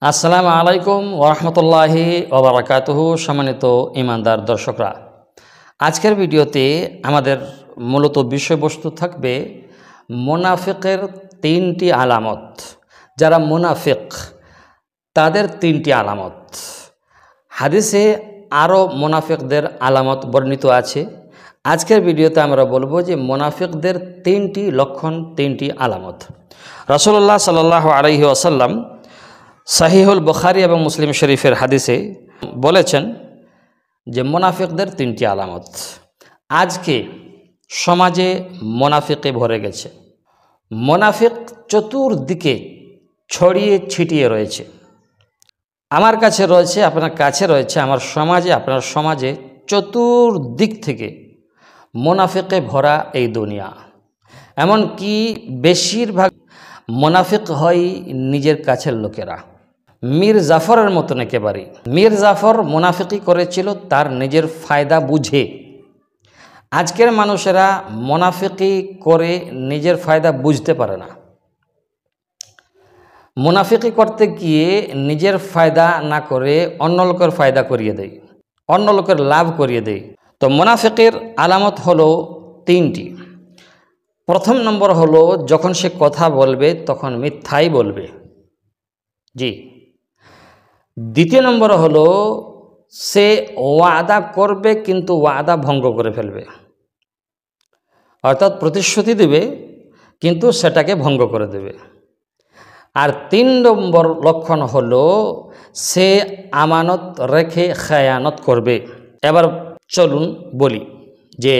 আসসালামু আলাইকুম ওরহমতুল্লাহি ওবারাকাতুহু। সম্মানিত ইমানদার দর্শকরা, আজকের ভিডিওতে আমাদের মূলত বিষয়বস্তু থাকবে মুনাফিকের তিনটি আলামত। যারা মুনাফিক তাদের তিনটি আলামত। হাদিসে আরও মুনাফিকদের আলামত বর্ণিত আছে। আজকের ভিডিওতে আমরা বলবো যে মুনাফিকদের তিনটি লক্ষণ, তিনটি আলামত। রাসূলুল্লাহ সাল্লাল্লাহু আলাইহি ওয়াসাল্লাম সহিহুল বুখারী এবং মুসলিম শরীফের হাদিসে বলেছেন যে মুনাফিকদের তিনটি আলামত। আজকে সমাজে মুনাফিকে ভরে গেছে। মুনাফিক চতুর্দিকে ছড়িয়ে ছিটিয়ে রয়েছে। আমার কাছে রয়েছে, আপনার কাছে রয়েছে, আমার সমাজে, আপনার সমাজে চতুর্দিক থেকে মুনাফিকে ভরা এই দুনিয়া। এমনকি বেশিরভাগ মুনাফিক হয় নিজের কাছের লোকেরা। মীর জাফরের মতন একেবারে। মীর জাফর মুনাফিকি করেছিল তার নিজের ফায়দা বুঝে। আজকের মানুষেরা মুনাফিকি করে নিজের ফায়দা বুঝতে পারে না। মুনাফিকি করতে গিয়ে নিজের ফায়দা না করে অন্য লোকের ফায়দা করিয়ে দেয়, অন্য লোকের লাভ করিয়ে দেয়। তো মুনাফিকের আলামত হলো তিনটি। প্রথম নম্বর হলো যখন সে কথা বলবে তখন মিথ্যাই বলবে। জি। দ্বিতীয় নম্বর হলো সে ওয়াদা করবে কিন্তু ওয়াদা ভঙ্গ করে ফেলবে, অর্থাৎ প্রতিশ্রুতি দেবে কিন্তু সেটাকে ভঙ্গ করে দেবে। আর তিন নম্বর লক্ষণ হলো সে আমানত রেখে খেয়ানত করবে। এবার চলুন বলি যে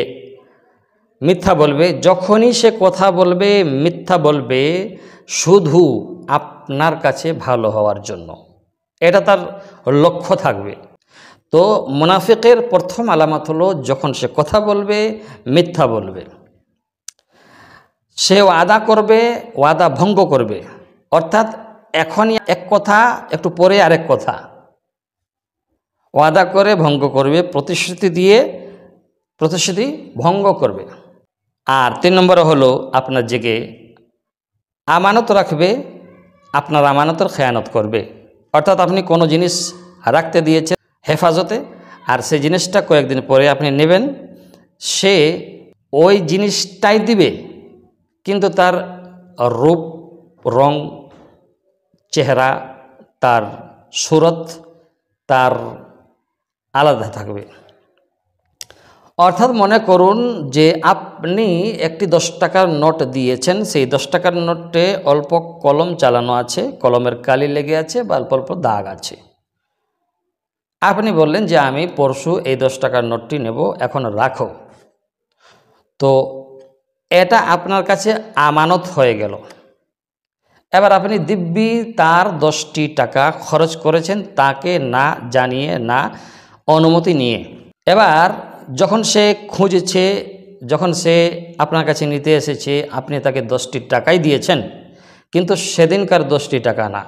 মিথ্যা বলবে। যখনই সে কথা বলবে মিথ্যা বলবে শুধু আপনার কাছে ভালো হওয়ার জন্য, এটা তার লক্ষ্য থাকবে। তো মুনাফিকের প্রথম আলামত হলো যখন সে কথা বলবে মিথ্যা বলবে। সে ওয়াদা করবে, ওয়াদা ভঙ্গ করবে, অর্থাৎ এখনই এক কথা একটু পরে আরেক কথা। ওয়াদা করে ভঙ্গ করবে, প্রতিশ্রুতি দিয়ে প্রতিশ্রুতি ভঙ্গ করবে। আর তিন নম্বরে হলো আপনার জেগে আমানত রাখবে, আপনার আমানতের খেয়ানত করবে। অর্থাৎ আপনি কোনো জিনিস রাখতে দিয়েছেন হেফাজতে, আর সেই জিনিসটা কয়েকদিন পরে আপনি নেবেন, সে ওই জিনিসটাই দিবে কিন্তু তার রূপ, রং, চেহারা, তার সুরত তার আলাদা থাকবে। অর্থাৎ মনে করুন যে আপনি একটি 10 টাকার নোট দিয়েছেন, সেই 10 টাকার নোটে অল্প কলম চালানো আছে, কলমের কালি লেগে আছে বা অল্প অল্প দাগ আছে। আপনি বললেন যে আমি পরশু এই 10 টাকার নোটটি নেব, এখন রাখো। তো এটা আপনার কাছে আমানত হয়ে গেল। এবার আপনি দিব্যি তার 10টি টাকা খরচ করেছেন তাকে না জানিয়ে, না অনুমতি নিয়ে। এবার যখন সে খুঁজেছে, যখন সে আপনার কাছে নিতে এসেছে, আপনি তাকে 10টি টাকাই দিয়েছেন, কিন্তু সেদিনকার 10টি টাকা না,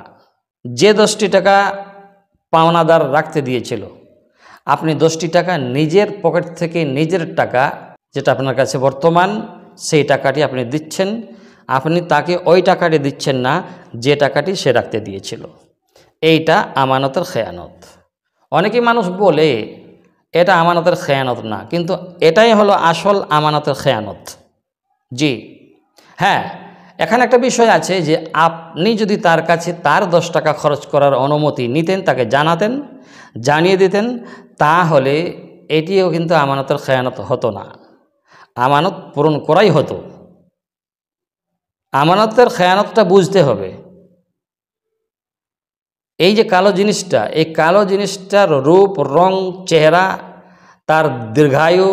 যে 10টি টাকা পাওনাদার রাখতে দিয়েছিল, আপনি 10টি টাকা নিজের পকেট থেকে, নিজের টাকা যেটা আপনার কাছে বর্তমান, সেই টাকাটি আপনি দিচ্ছেন। আপনি তাকে ওই টাকাটি দিচ্ছেন না যে টাকাটি সে রাখতে দিয়েছিল। এইটা আমানতের খেয়ানত। অনেকেই মানুষ বলে এটা আমানতের খেয়ানত না, কিন্তু এটাই হলো আসল আমানতের খেয়ানত। জি হ্যাঁ, এখানে একটা বিষয় আছে যে আপনি যদি তার কাছে তার 10 টাকা খরচ করার অনুমতি নিতেন, তাকে জানাতেন, জানিয়ে দিতেন, তাহলে এটিও কিন্তু আমানতের খেয়ানত হতো না, আমানত পূরণ করাই হতো। আমানতের খেয়ানতটা বুঝতে হবে। এই যে কালো জিনিসটা, এই কালো জিনিসটার রূপ, রং, চেহারা, তার দীর্ঘায়ু,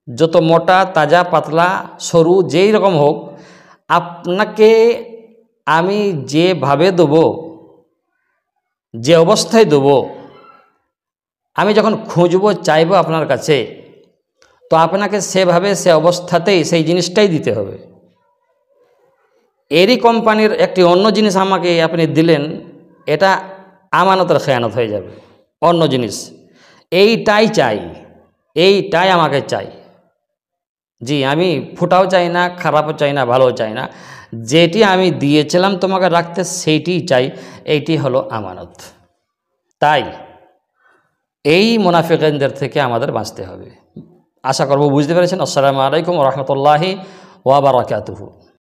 যত মোটা, তাজা, পাতলা, সরু, যেই রকম হোক, আপনাকে আমি যেভাবে দেবো, যে অবস্থায় দেবো, আমি যখন খুঁজবো, চাইবো আপনার কাছে, তো আপনাকে সেভাবে, সে অবস্থাতেই সেই জিনিসটাই দিতে হবে। এরই কোম্পানির একটি অন্য জিনিস আমাকে আপনি দিলেন, এটা আমানতের খেয়ানত হয়ে যাবে। অন্য জিনিস এইটাই চাই, এইটাই আমাকে চাই। জি, আমি ফুটাও চাই না, খারাপও চাই না, ভালোও চাই না, যেটি আমি দিয়েছিলাম তোমাকে রাখতে সেইটিই চাই, এইটি হলো আমানত। তাই এই মুনাফিকদের থেকে আমাদের বাঁচতে হবে। আশা করব বুঝতে পেরেছেন। আসসালামু আলাইকুম ওয়া রাহমাতুল্লাহি ওয়া বারাকাতুহু।